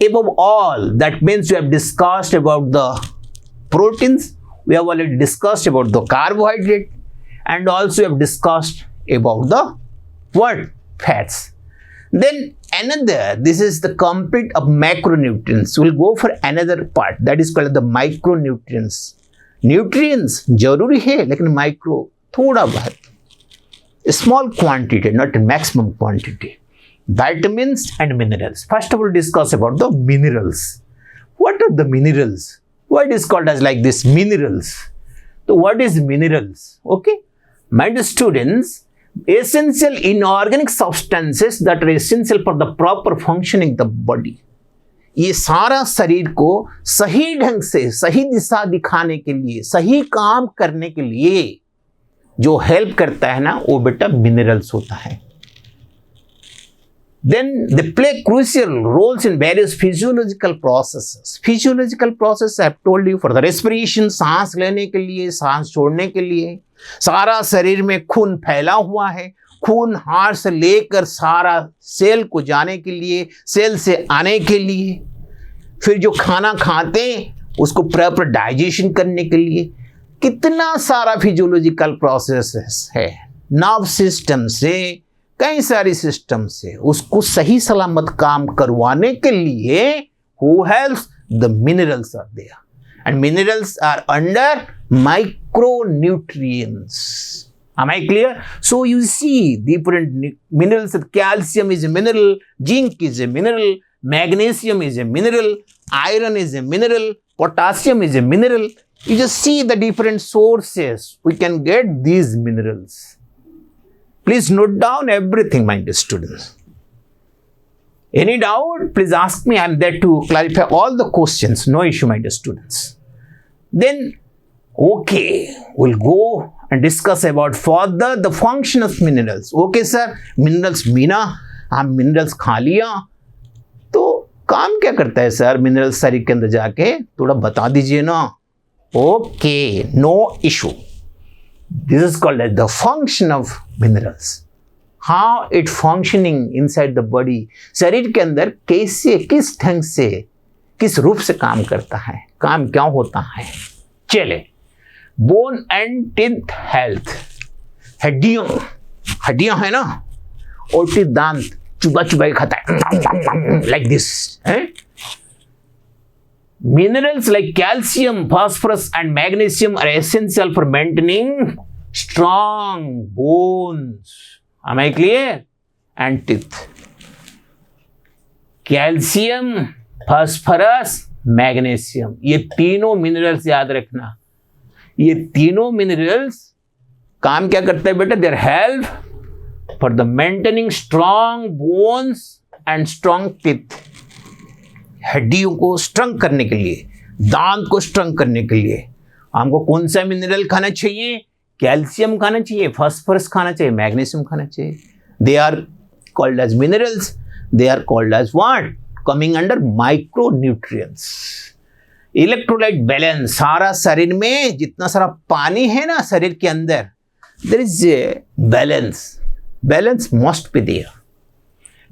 above all, that means we have discussed about the proteins, we have already discussed about the carbohydrate, and also we have discussed about the what? Fats. Then another, this is the complete of macronutrients. We'll go for another part that is called the micronutrients. Nutrients जरूरी है लेकिन micro थोड़ा बहुत, small quantity, not maximum quantity. Vitamins and minerals. First of all, discuss about the minerals. What are the minerals? Why it is called as like this minerals? So what is minerals? Okay, my dear students, essential inorganic substances that are essential for the proper functioning of the body. ये सारा शरीर को सही ढंग से सही दिशा दिखाने के लिए, सही काम करने के लिए जो हेल्प करता है ना, वो बेटा मिनरल्स होता है. Then they play crucial roles in various physiological processes. Physiological process I have told you, for the respiration, सांस लेने के लिए, सांस छोड़ने के लिए. सारा शरीर में खून फैला हुआ है, खून हार्ट से लेकर सारा सेल को जाने के लिए, सेल से आने के लिए, फिर जो खाना खाते हैं उसको प्रॉपर डाइजेशन करने के लिए. कितना सारा फिजियोलॉजिकल प्रोसेस है. नर्व सिस्टम से, कई सारी सिस्टम से उसको सही सलामत काम करवाने के लिए who helps? The minerals are there, and minerals are under micronutrients. Am I clear? So you see different minerals. Calcium is a mineral, zinc is a mineral, magnesium is a mineral, iron is a mineral, potassium is a mineral. You just see the different sources we can get these minerals. Please note down everything, my dear students. Any doubt, please ask me. I am there to clarify all the questions. No issue, my dear students. Then, okay, we'll go and discuss about further the function of minerals. Okay, sir, minerals Meena, हम minerals खा लिया, तो काम क्या करता है sir minerals शरीर के अंदर जाके? थोड़ा बता दीजिए ना. Okay, no issue. This is called as the function of minerals. How it functioning inside the body. शरीर के अंदर कैसे, किस ढंग से, किस रूप से काम करता है, काम क्या होता है. चले, बोन एंड टीथ हेल्थ. हड्डियां है ना, और टीथ दांत चुबा चुबा खाता है like this. Minerals like calcium, phosphorus and magnesium are essential for maintaining strong bones. Am I clear? And teeth. Calcium, phosphorus, magnesium. ये तीनों minerals याद रखना. ये तीनों minerals काम क्या करते हैं बेटा? They help for the maintaining strong bones and strong teeth. हड्डियों को स्ट्रंग करने के लिए, दांत को स्ट्रंग करने के लिए हमको कौन सा मिनरल खाना चाहिए? कैल्शियम खाना चाहिए, फास्फोरस खाना चाहिए, मैग्नीशियम खाना चाहिए. They are called as minerals. They are called as what? Coming under micronutrients. Electrolyte balance. सारा शरीर में जितना सारा पानी है ना शरीर के अंदर, there is a balance must be there.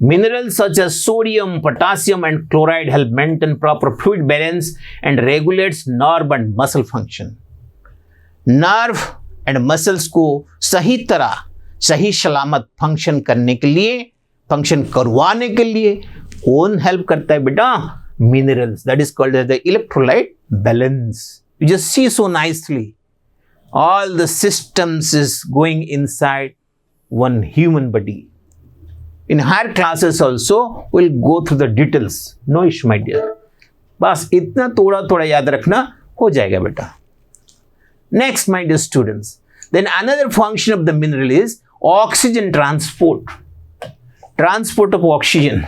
Minerals such as sodium, potassium and chloride help maintain proper fluid balance and regulates nerve and muscle function. Nerve and muscles को सही तरह, सही सलामत फंक्शन करने के लिए, फंक्शन करवाने के लिए कौन हेल्प करता है बेटा? Minerals. That is called as the electrolyte balance. You just see so nicely. All the systems is going inside one human body. In higher classes also, we'll go through the details. No issue, my dear. बस इतना थोड़ा थोड़ा याद रखना हो जाएगा बेटा. Next, my dear students. Then another function of the mineral is oxygen transport. Transport of oxygen.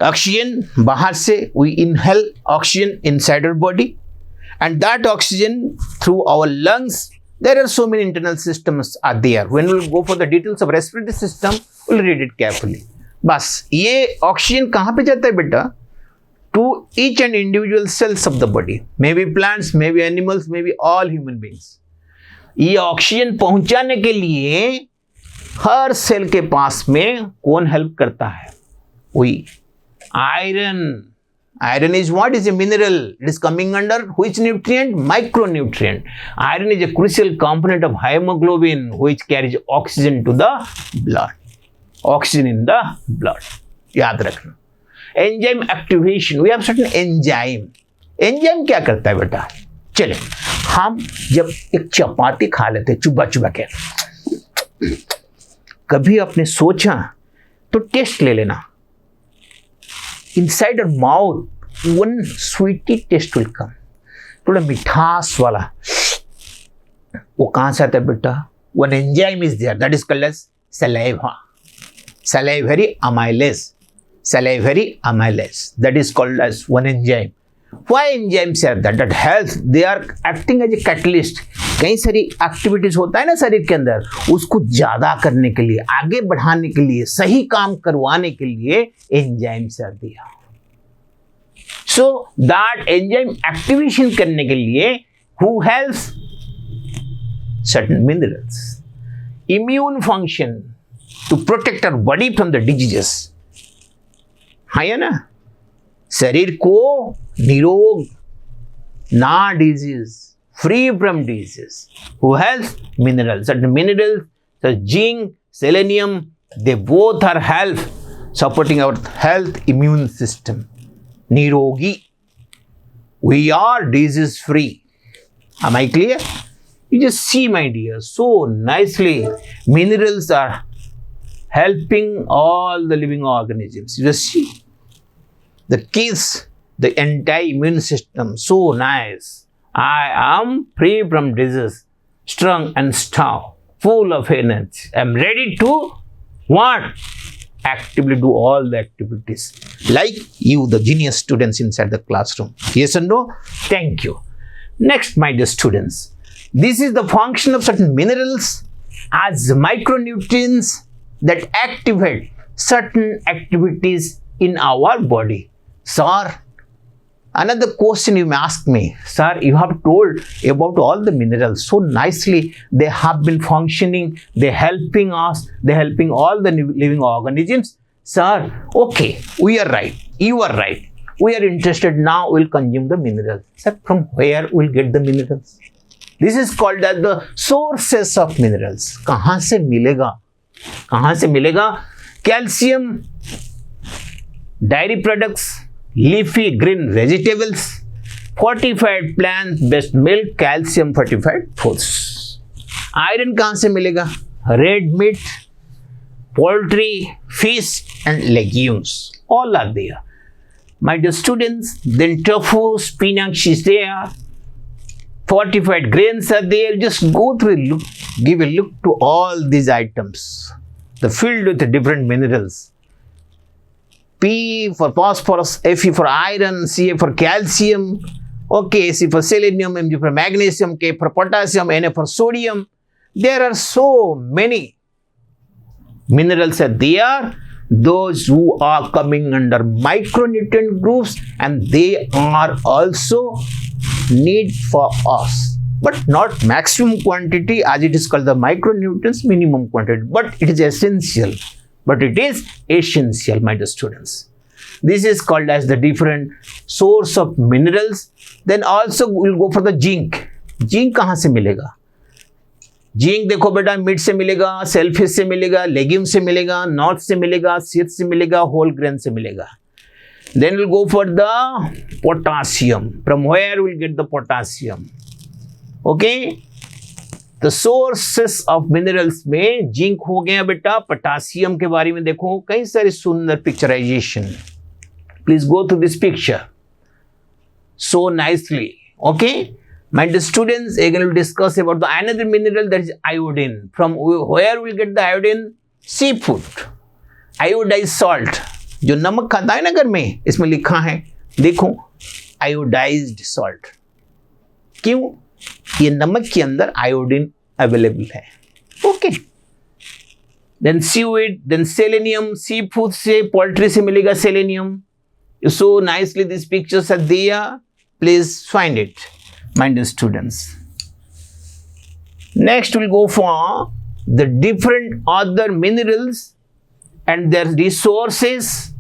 Oxygen बाहर से we inhale oxygen inside our body, and that oxygen through our lungs. There are so many internal systems are there. When we'll go for the details of respiratory system, we'll read it carefully. बस ये oxygen कहाँ पे जाता है बेटा? To each and individual cells of the body. Maybe plants, maybe animals, maybe all human beings. ये oxygen पहुंचाने के लिए हर सेल के पास में कौन हेल्प करता है? वही Iron. Iron is what? Is a mineral. It is coming under which nutrient? Micronutrient. Iron is a crucial component of hemoglobin, which carries oxygen to the blood. Oxygen in the blood. याद रखना. Enzyme activation. We have certain enzyme. Enzyme क्या करता है बेटा? चले, हम जब एक चपाती खा लेते चुबा चुबा के, कभी आपने सोचा तो टेस्ट ले लेना. Inside your mouth, one sweety taste will come. थोड़ा मिठास वाला. वो कहाँ से आता है बेटा? One enzyme is there. That is called as saliva. Salivary amylase. Salivary amylase. That is called as one enzyme. Why enzymes are that? That helps. They are acting as a catalyst. कई सारी activities होता है ना शरीर के अंदर, उसको ज्यादा करने के लिए, आगे बढ़ाने के लिए, सही काम करवाने के लिए एंजाइम्स आर दिया. सो दैट एंजाइम एक्टिवेशन करने के लिए who helps? Certain minerals. Immune function to protect our body from the diseases. है ना, शरीर को निरोग, ना disease, free from disease. Who has minerals? Certain minerals, the zinc, selenium, they both are help supporting our health immune system. Nirogi. We are disease free. Am I clear? You just see, my dear, so nicely minerals are helping all the living organisms. You just see the keys, the anti-immune system, so nice. I am free from disease, strong and stout, full of energy. I am ready to what? Actively do all the activities. Like you, the genius students inside the classroom. Yes or no? Thank you. Next, my dear students. This is the function of certain minerals as micronutrients that activate certain activities in our body. Sir, another question you may ask me, sir, you have told about all the minerals so nicely. They have been functioning, they're helping us, they're helping all the living organisms. Sir, okay, we are right, you are right. We are interested now, we'll consume the minerals. Sir, from where we'll get the minerals? This is called as the sources of minerals. कहाँ से मिलेगा? कहाँ से मिलेगा? Calcium, dairy products, leafy green vegetables, fortified plant-based milk, calcium fortified foods. Iron कहाँ से मिलेगा? Red meat, poultry, fish and legumes. All are there. My dear students, then tofu, spinach is there. Fortified grains are there. Just go through a look, give a look to all these items. They're filled with different minerals. P for phosphorus, Fe for iron, Ca for calcium, okay, C for selenium, Mg for magnesium, K for potassium, Na for sodium. There are so many minerals are there, those who are coming under micronutrient groups, and they are also need for us, but not maximum quantity as it is called the micronutrients, minimum quantity, but it is essential. But it is essential, my dear students. This is called as the different source of minerals. Then also we'll go for the zinc. Zinc कहाँ से मिलेगा? Zinc देखो बेटा, meet से मिलेगा, shellfish से मिलेगा, legume से मिलेगा, नॉट से मिलेगा, सीड से मिलेगा, होल ग्रेन से मिलेगा. Then we'll go for the potassium. From where we'll get the potassium? Okay. The sources of minerals में जिंक हो गया बेटा. पोटासियम के बारे में देखो, कई सारे सुंदर picturisation. Please go to this picture so nicely. Okay, my dear students, again we'll discuss about the another mineral, that is iodine. From where we'll get the iodine? Seafood. Iodized salt. जो नमक खाता है ना घर में, इसमें लिखा है देखो, iodized salt. क्यों? ये नमक के अंदर आयोडीन अवेलेबल है. Okay. Then seaweed, then selenium. Sea food से, पोल्ट्री से मिलेगा selenium. So nicely this pictures are there. Please find it, my dear students. Next we'll go for the different other minerals and their resources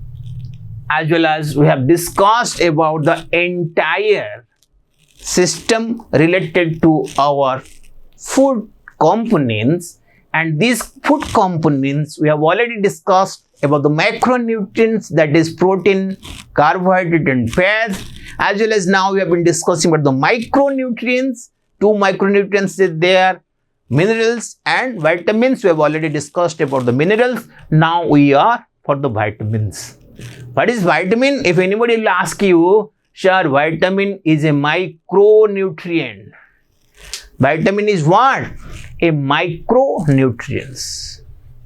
as well as we have discussed about the entire system related to our food components, and these food components we have already discussed about the macronutrients, that is protein, carbohydrate and fats, as well as now we have been discussing about the micronutrients. Two micronutrients is there, minerals and vitamins. We have already discussed about the minerals. Now we are for the vitamins. What is vitamin? If anybody will ask you, sure, vitamin is a micronutrient. Vitamin is what? A micronutrients.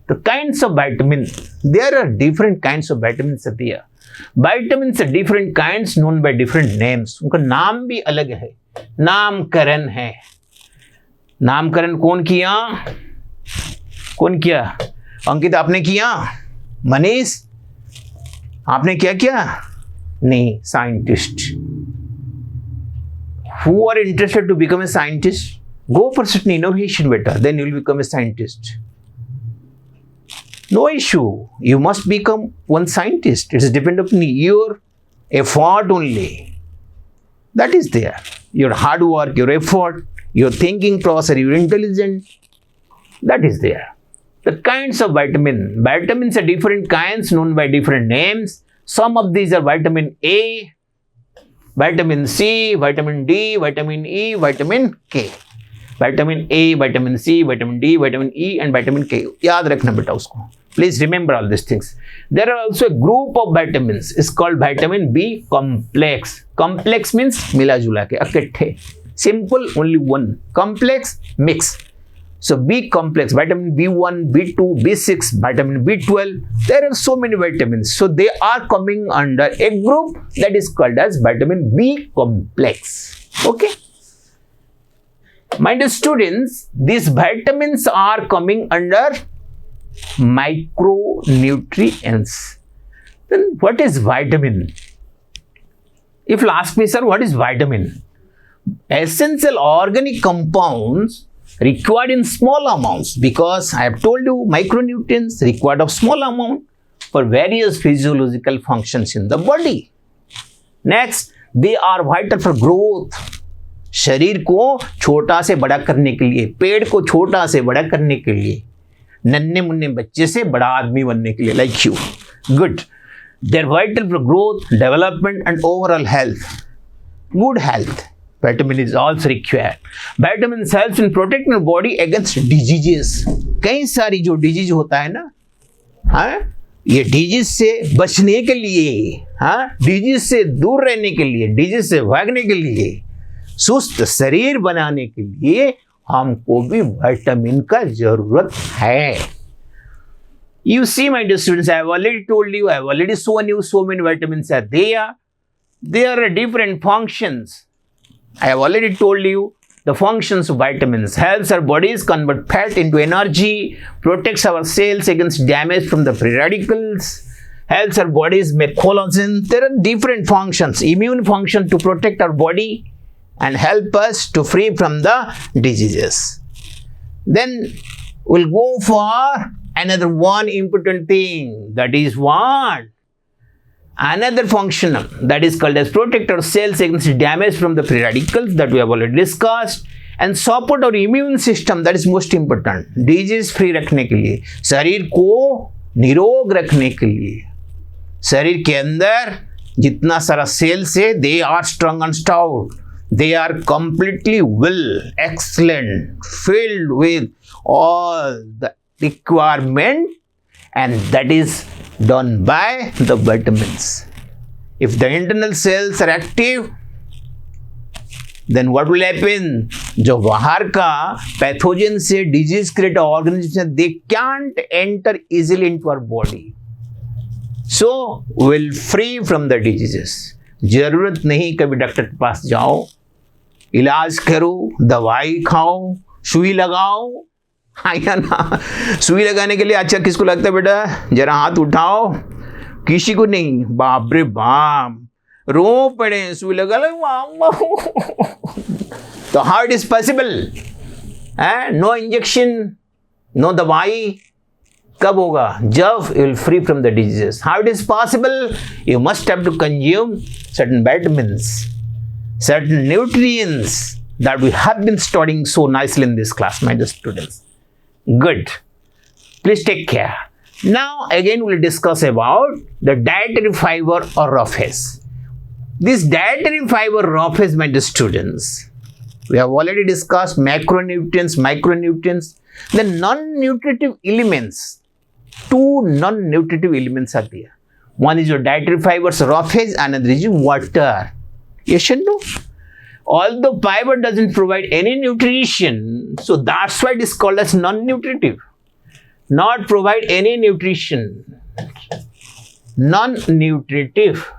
The kinds of vitamins, there are different kinds of vitamins are there. Vitamins are different kinds known by different names. उनका नाम भी अलग है, नामकरण है. नामकरण कौन किया? कौन किया? अंकित आपने किया? मनीष आपने क्या किया? नहीं, scientist. Who are interested to become a scientist? Go for certain innovation better, then you will become a scientist. No issue. You must become one scientist. It is dependent upon your effort only. That is there. Your hard work, your effort, your thinking process, your intelligence. That is there. The kinds of vitamin. Vitamins are different kinds known by different names. Some of these are vitamin A, vitamin C, vitamin D, vitamin E, vitamin K. Vitamin A, vitamin C, vitamin D, vitamin E and vitamin K. याद रखना बेटा उसको. Please remember all these things. There are also a group of vitamins. It's called vitamin B complex. Complex means मिला जुला के इकट्ठे. Simple, only one. Complex, mix. So B complex, vitamin B1, B2, B6, vitamin B12. There are so many vitamins. So they are coming under a group that is called as vitamin B complex. Okay. My dear students, these vitamins are coming under micronutrients. Then what is vitamin? If you ask me, sir, what is vitamin? Essential organic compounds required in small amounts, because I have told you micronutrients required of small amount for various physiological functions in the body. Next, they are vital for growth. शरीर को छोटा से बड़ा करने के लिए, पेड़ को छोटा से बड़ा करने के लिए, नन्हे मुन्ने बच्चे से बड़ा आदमी बनने के लिए, like you. Good. They're vital for growth, development and overall health. Good health. Vitamin is also required. Vitamins helps in protecting your body against diseases. कई सारी जो disease होता है ना, हाँ, ये disease से बचने के लिए, हाँ, disease से दूर रहने के लिए, disease से भागने के लिए, सुस्त शरीर बनाने के लिए हमको भी विटामिन का जरूरत है. You see, my dear students, I have already told you, I have already shown you so many vitamins are there. There are different functions. I have already told you the functions of vitamins. Helps our bodies convert fat into energy, protects our cells against damage from the free radicals, helps our bodies make collagen. There are different functions. Immune function to protect our body and help us to free from the diseases. Then we'll go for another one important thing, that is what? Another function that is called as protect our cells against damage from the free radicals, that we have already discussed, and support our immune system, that is most important. Disease free रखने के लिए, शरीर को निरोग रखने के लिए, शरीर के अंदर जितना सारा cells है, they are strong and stout. They are completely well, excellent, filled with all the requirement, and that is done by the vitamins. If the internal cells are active, then what will happen? जो बाहर का pathogen से disease create organisms, they can't enter easily into our body. So we'll free from the diseases. जरूरत नहीं कभी doctor के पास जाओ, इलाज करो, दवाई खाओ, सुई लगाओ, या ना. सुई लगाने के लिए अच्छा किसको लगता है बेटा? जरा हाथ उठाओ. किसी को नहीं. बाप रे बाप, रो पड़े, सुई लगा लो. तो how it is possible? No injection, no दवाई, कब होगा? जब you will free from the diseases. How it is possible? You must have to consume certain vitamins, certain nutrients that we have been studying so nicely in this class, my dear students. Good. Please take care. Now again we'll discuss about the dietary fiber or roughage. This dietary fiber roughage, my dear students, we have already discussed macronutrients, micronutrients, the non-nutritive elements. Two non-nutritive elements are there. One is your dietary fibers, roughage, another is water. Yes and no? Although fiber doesn't provide any nutrition, so that's why it is called as non-nutritive. Not provide any nutrition. Non-nutritive.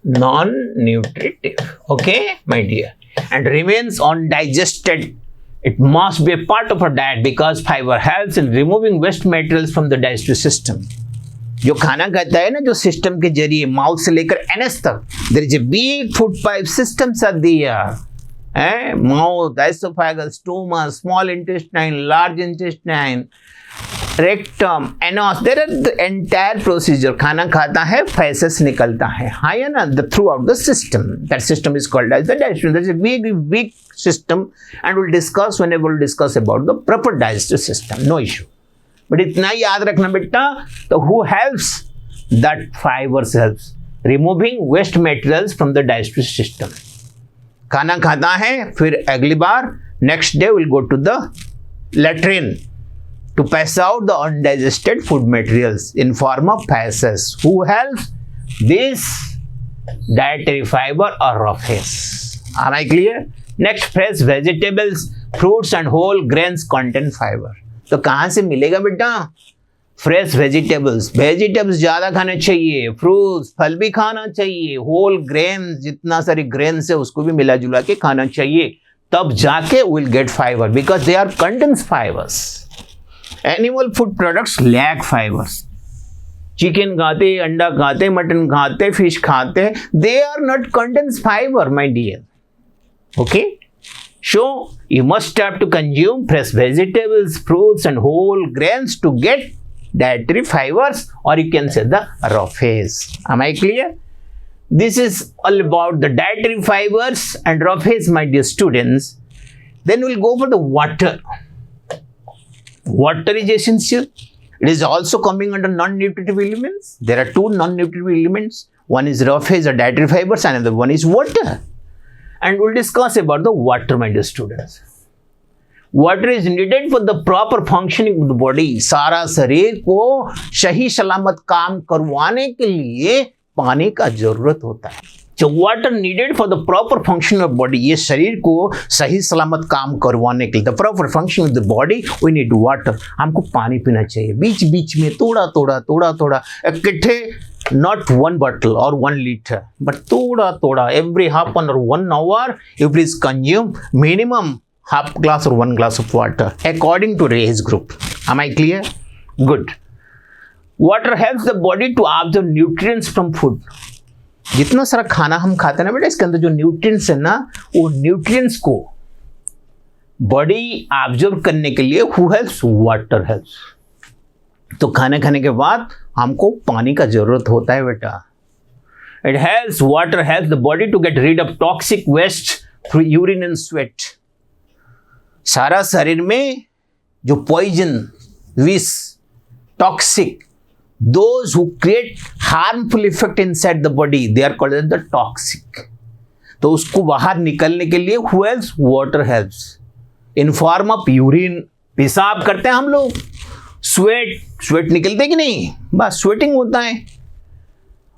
Non-nutritive. Okay, my dear. And remains undigested. It must be a part of our diet because fiber helps in removing waste materials from the digestive system. जो खाना खाता है ना, जो system के जरिए mouth से लेकर एनएस तक, there is a big food pipe system are there. Mouth, esophagus, stomach, small intestine, large intestine, rectum, anus, there are the entire procedure. खाना खाता है, फैसेस निकलता है, हाँ या ना, the throughout the system. That system is called as the digestion. That is a big system and we'll discuss whenever we'll discuss about the proper digestive system. No issue. But इतना याद रखना बेटा, तो who helps? That fibers helps removing waste materials from the digestive system. खाना खाता है, फिर अगली बार next day we'll go to the latrine to pass out the undigested food materials in form of feces. Who helps? This dietary fiber or roughage. Am I clear? Next, fresh vegetables, fruits and whole grains contain fiber. तो कहाँ से मिलेगा बेटा? Fresh vegetables. Vegetables ज़्यादा खाने चाहिए, fruits, फल भी खाना चाहिए, होल ग्रेन्स, जितना सारे ग्रेन्स है उसको भी मिला जुला के खाना चाहिए, तब जाके will get fibre because they are contains fibres. Animal food products lack fibres. Chicken खाते, अंडा खाते, मटन खाते, फिश खाते, they are not contains fibre my dear. Okay, so you must have to consume fresh vegetables, fruits and whole grains to get dietary fibers, or you can say the roughage. Am I clear? This is all about the dietary fibers and roughage, my dear students. Then we'll go for the water. Water is essential. It is also coming under non-nutritive elements. There are two non-nutritive elements. One is roughage or dietary fibers, and another one is water. And we'll discuss about the water, my dear students. Water is needed for the proper functioning of the body. सारा शरीर को सही सलामत काम करवाने के लिए पानी का जरूरत होता है. So water needed for the proper function of body. ये शरीर को सही सलामत काम करवाने के लिए, the proper function of the body, we need water. हमको पानी पीना चाहिए. बीच बीच में थोड़ा इकट्ठे, not one bottle or 1 liter, but thoda every half an hour, 1 hour, you please consume minimum half glass or 1 glass of water according to age group. Am I clear? Good. Water helps the body to absorb nutrients from food. जितना सारा खाना हम खाते हैं ना बेटा, इसके अंदर जो न्यूट्रिएंट्स है ना, वो न्यूट्रिएंट्स को बॉडी एब्जॉर्ब करने के लिए who helps? Water helps. तो खाना खाने के बाद हमको पानी का जरूरत होता है बेटा. It helps, water helps the body to get rid of toxic waste through urine and sweat. सारा शरीर में जो पॉइजन, विष, toxic, those who create harmful effect inside the body, they are called as the toxic. तो उसको बाहर निकलने के लिए who helps? Water helps in form of urine. पेशाब करते हैं हम लोग, स्वेट निकलते कि नहीं, बस स्वेटिंग होता है.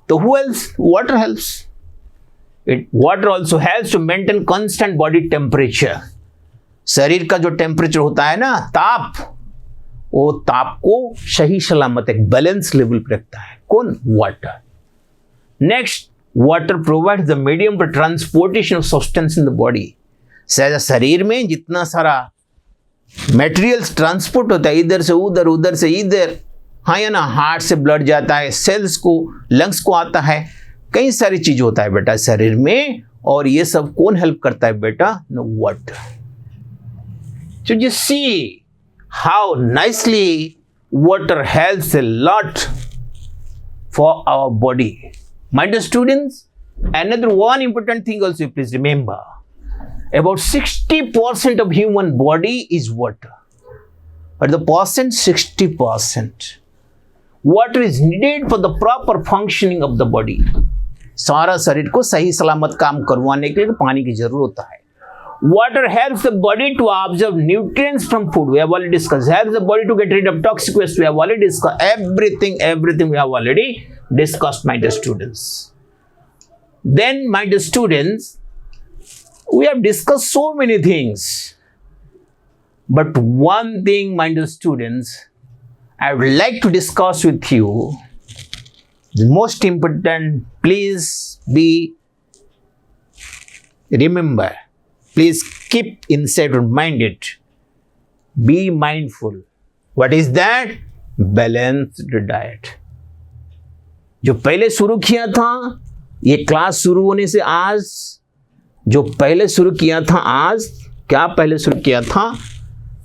तो who else? Water helps. Water also helps to maintain constant body temperature. शरीर का जो टेम्परेचर होता है ना, ताप, वो ताप को सही सलामत एक बैलेंस लेवल पर रखता है. कौन? Water. Next, water provides the medium for transportation of substance in the body. शरीर में जितना सारा मटेरियल्स ट्रांसपोर्ट होता है, इधर से उधर, उधर से इधर, हाँ या ना, हार्ट से ब्लड जाता है, सेल्स को, लंग्स को आता है, कई सारी चीज होता है बेटा शरीर में, और ये सब कौन हेल्प करता है बेटा? No, water. So you see, how nicely water helps a lot for our body. My dear students, another one important thing also please remember. About 60% of human body is water. But the percent 60%. Water is needed for the proper functioning of the body. सारा शरीर को सही सलामत काम करवाने के लिए पानी की जरूरत होता है. Water helps the body to absorb nutrients from food. We have already discussed. Helps the body to get rid of toxic waste. We have already discussed everything we have already discussed, my dear students. Then, my dear students, we have discussed so many things. But one thing, my dear students, I would like to discuss with you. The most important, please remember. Please keep inside your mind it. Be mindful. What is that? Balanced diet. जो पहले शुरू किया था, ये class शुरू होने से आज, जो पहले शुरू किया था आज, क्या पहले शुरू किया था?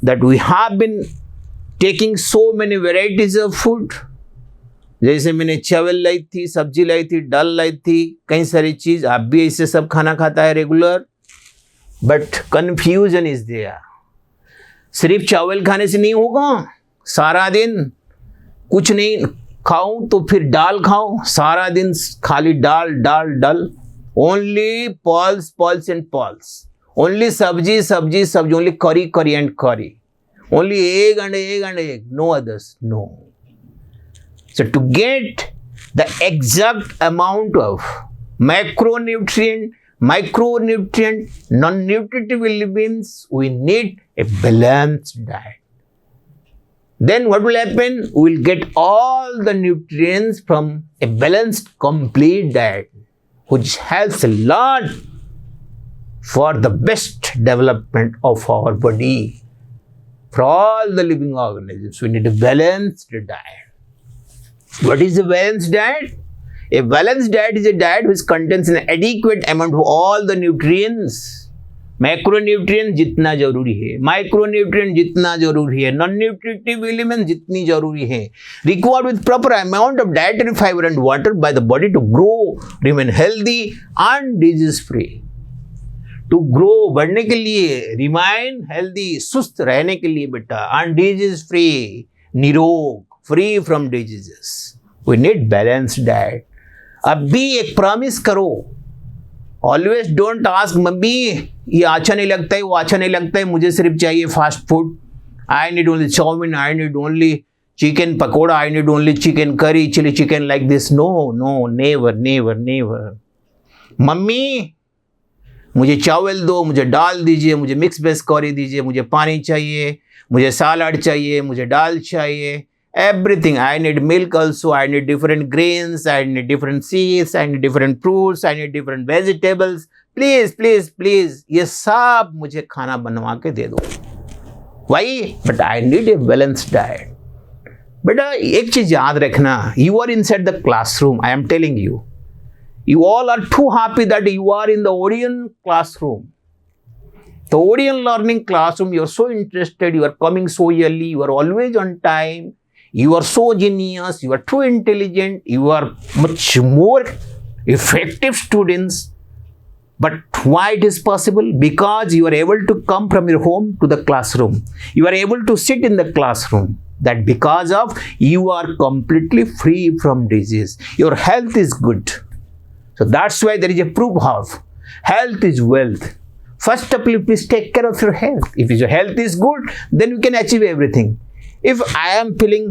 That we have been taking so many varieties of food. जैसे मैंने चावल लाई थी, सब्जी लाई थी, दाल लाई थी, कई सारी चीज. आप भी ऐसे सब खाना खाता है regular. But confusion is there. सिर्फ चावल खाने से नहीं होगा. सारा दिन कुछ नहीं खाऊं तो फिर दाल खाऊं. सारा दिन खाली दाल दाल दाल. Only pulse and pulse. Only सब्जी सब्जी सब्जी. Only curry curry and curry. Only egg and egg and egg. No others. No. So to get the exact amount of macronutrient, non-nutritive elements, we need a balanced diet. Then what will happen? We will get all the nutrients from a balanced, complete diet, which helps a lot for the best development of our body. For all the living organisms, we need a balanced diet. What is a balanced diet? A balanced diet is a diet which contains an adequate amount of all the nutrients. Macronutrients जितना जरूरी है, micronutrient जितना जरूरी है, non-nutritive elements जितनी जरूरी है, required with proper amount of dietary fiber and water by the body to grow, remain healthy and disease free. To grow, बढ़ने के लिए, remain healthy, सुस्त रहने के लिए बेटा, and disease free, निरोग, free from diseases. We need balanced diet. अब भी एक प्रॉमिस करो. ऑलवेज डोंट आस्क मम्मी ये अच्छा नहीं लगता है, वो अच्छा नहीं लगता है, मुझे सिर्फ चाहिए fast food. I need only chow mein, I need only chicken pakora, I need only chicken curry, chilli chicken like this. No no, never never never. Mummy मुझे चावल दो, मुझे दाल दीजिए, मुझे मिक्स वेज करी दीजिए, मुझे पानी चाहिए, मुझे सलाद चाहिए, मुझे दाल चाहिए. Everything. I need milk also. I need different grains. I need different seeds. I need different fruits. I need different vegetables. Please, please, please. ये सब मुझे खाना बनवा के दे दो. Why? But I need a balanced diet. बेटा एक चीज याद रखना. You are inside the classroom. I am telling you. You all are too happy that you are in the Odeon classroom. The Odeon learning classroom. You are so interested. You are coming so early. You are always on time. You are so genius, you are too intelligent, you are much more effective students. But why it is possible? Because you are able to come from your home to the classroom. You are able to sit in the classroom. That because of you are completely free from disease. Your health is good. So that's why there is a proof of health is wealth. First of all, please take care of your health. If your health is good, then you can achieve everything. If I am feeling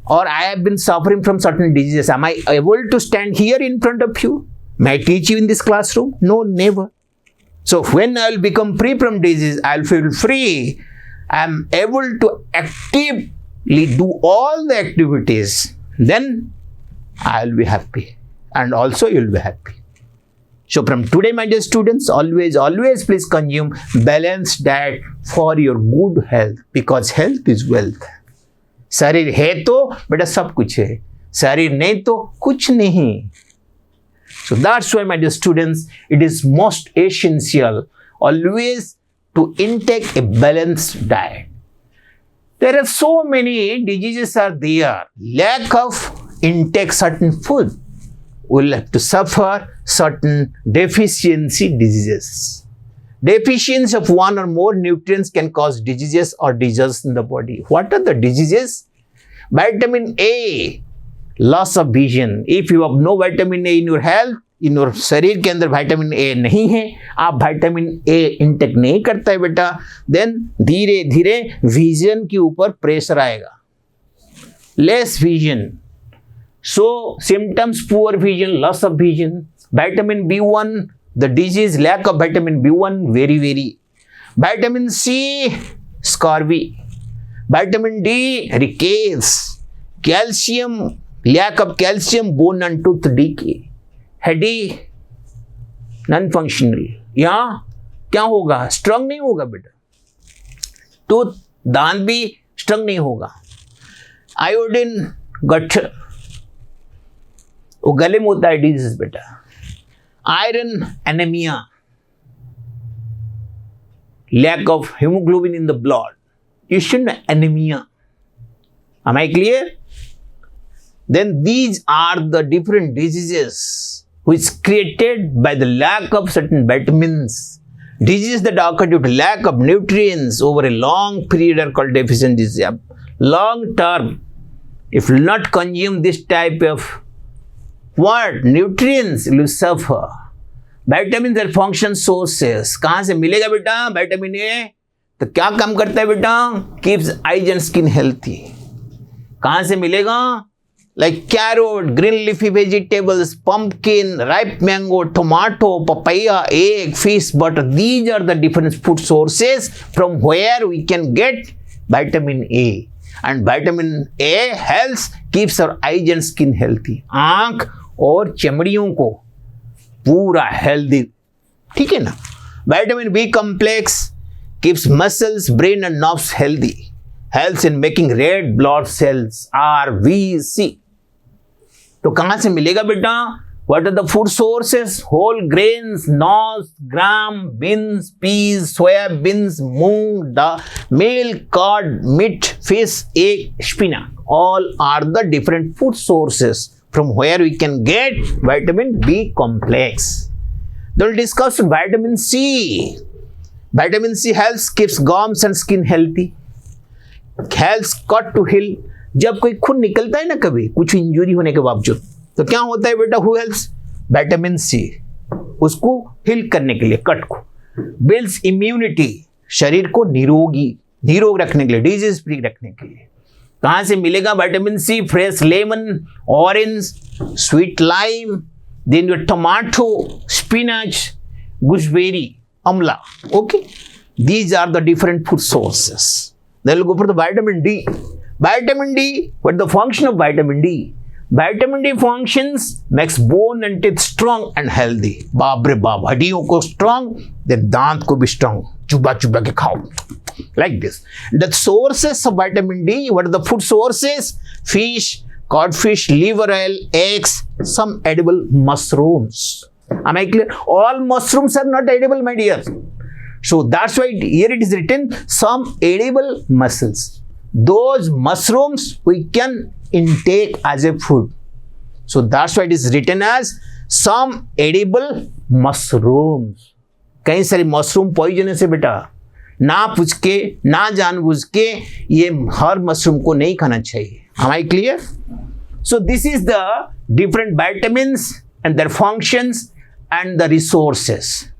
or I have been suffering from certain diseases, am I able to stand here in front of you? May I teach you in this classroom? No, never. So when I will become free from disease, I will feel free. I am able to actively do all the activities. Then I will be happy. And also you will be happy. So from today, my dear students, always please consume balanced diet for your good health, because health is wealth. शरीर है तो बेटा सब कुछ है, शरीर नहीं तो कुछ नहीं. So that's why, my dear students, it is most essential always to intake a balanced diet. There are so many diseases are there. Lack of intake certain food will have to suffer certain deficiency diseases. Deficiency of one or more nutrients can cause diseases or disorders in the body. What are the diseases? Vitamin A, loss of vision. If you have no vitamin A in your health, in your शरीर के अंदर vitamin A नहीं है, आप vitamin A intake नहीं करता है बेटा, then धीरे धीरे vision के ऊपर प्रेशर आएगा. Less vision. So symptoms: poor vision, loss of vision. Vitamin B1, the disease lack of vitamin B1 very. Vitamin C, scurvy. Vitamin D, rickets. Calcium, lack of calcium, bone and tooth decay. Headache, non-functional. यहाँ क्या होगा? Strong नहीं होगा बेटा. Tooth, दांत भी strong नहीं होगा. आयोडीन, गट्ठर, वो गले में होता है डिजीज बेटा. Iron, anaemia, lack of hemoglobin in the blood. You should know anemia. Am I clear? Then these are the different diseases which created by the lack of certain vitamins. Diseases that occur due to lack of nutrients over a long period are called deficient disease. Long term, if you not consume this type of nutrients, you will suffer. Vitamins are function sources. कहाँ से मिलेगा बेटा vitamin A? तो क्या काम करता है बेटा? Keeps eyes and skin healthy. कहाँ से मिलेगा? Like carrot, green leafy vegetables, pumpkin, ripe mango, tomato, papaya, egg, fish, butter. These are the different food sources from where we can get vitamin A. And vitamin A helps keeps our eyes and skin healthy. आँख और चमड़ियों को पूरा healthy. ठीक है ना. Vitamin B complex keeps muscles, brain and nerves healthy. Helps in making red blood cells, RBC. तो कहाँ से मिलेगा बेटा? What are the food sources? Whole grains, nuts, gram, beans, peas, soya beans, moong, milk, curd, meat, fish, egg, spinach. All are the different food sources from where we can get vitamin B complex. Then we'll discuss vitamin C. Vitamin C helps keeps gums and skin healthy. Helps cut to heal. जब कोई खून निकलता है ना कभी कुछ injury होने के बावजूद, तो क्या होता है बेटा? Who helps? विटामिन सी उसको हील करने के लिए, कट को. बिल्ड्स इम्यूनिटी, शरीर को निरोग रखने के लिए, डिजीज फ्री रखने के लिए. कहाँ से मिलेगा vitamin C? Fresh lemon, orange, sweet lime, then your tomato, spinach, gooseberry, amla. Okay, these are the different food sources. Then we'll go for the vitamin D. Vitamin D, what is the function of vitamin D? Vitamin D functions makes bone and teeth strong and healthy. बाप रे बाप, हड्डियों को strong, then दांत को भी strong. Chuba के खाओ. Like this. The sources of vitamin D, what are the food sources? Fish, codfish, liver oil, eggs, some edible mushrooms. Am I clear? All mushrooms are not edible, my dear. So that's why here it is written some edible mussels. Those mushrooms we can intake as a food. So that's why it is written as some edible mushrooms. कई सारी mushroom poisonous है बेटा. ना पूछ के, ना जानबूझ के ये हर मशरूम को नहीं खाना चाहिए. Am I clear? So this is the different vitamins and their functions and the resources.